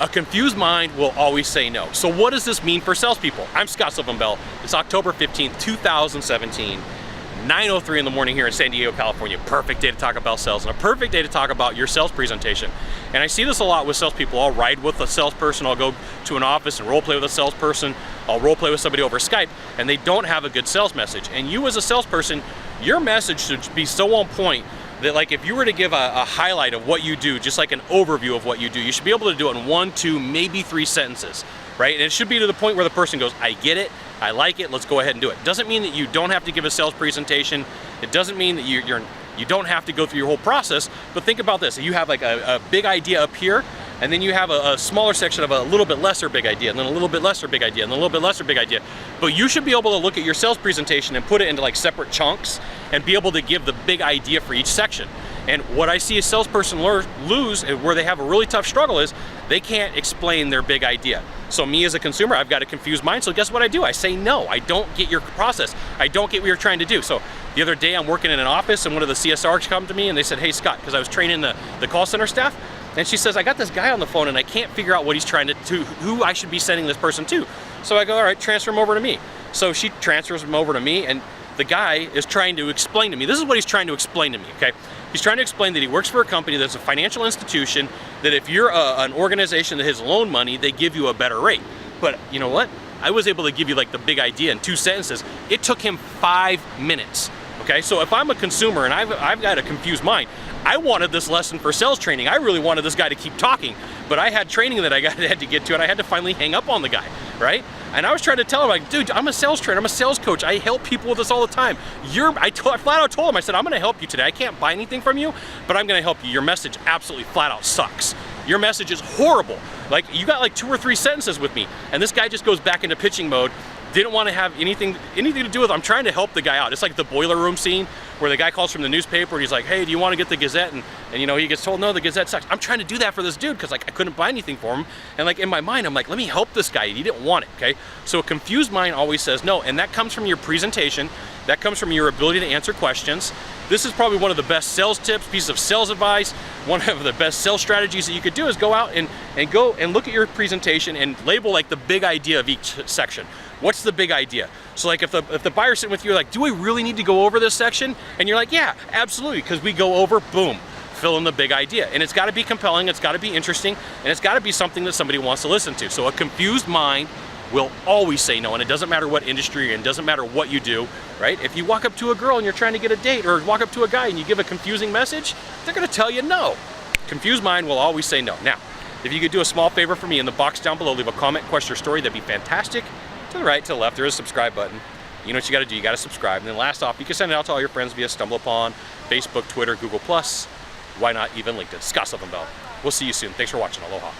A confused mind will always say no. So what does this mean for salespeople? I'm Sylvan Bell. It's October 15th, 2017. 9:03 in the morning here in San Diego, California. Perfect day to talk about sales and a perfect day to talk about your sales presentation. And I see this a lot with salespeople. I'll ride with a salesperson, I'll go to an office and role play with a salesperson, I'll role play with somebody over Skype, and they don't have a good sales message. And you as a salesperson, your message should be so on point that, like, if you were to give a highlight of what you do, just like an overview of what you do, you should be able to do it in 1, 2, maybe 3 sentences, right? And it should be to the point where the person goes, I get it, I like it, let's go ahead and do it. Doesn't mean that you don't have to give a sales presentation. It doesn't mean that you don't have to go through your whole process, but think about this. You have like a big idea up here, and then you have a smaller section of a little bit lesser big idea, and then a little bit lesser big idea, and then a little bit lesser big idea. But you should be able to look at your sales presentation and put it into like separate chunks and be able to give the big idea for each section. And what I see a salesperson lose, and where they have a really tough struggle, is they can't explain their big idea. So me as a consumer, I've got a confused mind, so guess what I do? I say no, I don't get your process. I don't get what you're trying to do. So the other day I'm working in an office and one of the CSRs come to me and they said, hey Scott, because I was training the call center staff, and she says, I got this guy on the phone and I can't figure out what he's trying to who I should be sending this person to. So I go, all right, transfer him over to me. So she transfers him over to me, and the guy is trying to explain to me, this is what he's trying to explain to me, okay? He's trying to explain that he works for a company that's a financial institution, that if you're an organization that has loan money, they give you a better rate. But you know what? I was able to give you like the big idea in 2 sentences. It took him 5 minutes, okay? So if I'm a consumer and I've got a confused mind, I wanted this lesson for sales training. I really wanted this guy to keep talking, but I had training that I had to get to, and I had to finally hang up on the guy, right? And I was trying to tell him, like, dude, I'm a sales trainer, I'm a sales coach, I help people with this all the time. I flat out told him, I said, I'm gonna help you today. I can't buy anything from you, but I'm gonna help you. Your message absolutely flat out sucks. Your message is horrible. Like, you got like 2 or 3 sentences with me, and this guy just goes back into pitching mode. Didn't want to have anything to do with it. I'm trying to help the guy out. It's like the boiler room scene where the guy calls from the newspaper and he's like, hey, do you want to get the Gazette? And you know, he gets told, no, the Gazette sucks. I'm trying to do that for this dude because like I couldn't buy anything for him. And like in my mind, I'm like, let me help this guy. He didn't want it, okay? So a confused mind always says no, and that comes from your presentation. That comes from your ability to answer questions. This is probably one of the best sales tips, pieces of sales advice. One of the best sales strategies that you could do is go out and go and look at your presentation and label like the big idea of each section. What's the big idea? So like if the buyer's sitting with you, like, do we really need to go over this section? And you're like, yeah, absolutely, because we go over, boom, fill in the big idea. And it's gotta be compelling, it's gotta be interesting, and it's gotta be something that somebody wants to listen to. So a confused mind will always say no, and it doesn't matter what industry and it doesn't matter what you do, right? If you walk up to a girl and you're trying to get a date, or walk up to a guy and you give a confusing message, they're gonna tell you no. Confused mind will always say no. Now, if you could do a small favor for me in the box down below, leave a comment, question, or story, that'd be fantastic. To the right, to the left, there is a subscribe button. You know what you gotta do, you gotta subscribe. And then last off, you can send it out to all your friends via StumbleUpon, Facebook, Twitter, Google+, why not even LinkedIn. Sylvan Bell. We'll see you soon. Thanks for watching. Aloha.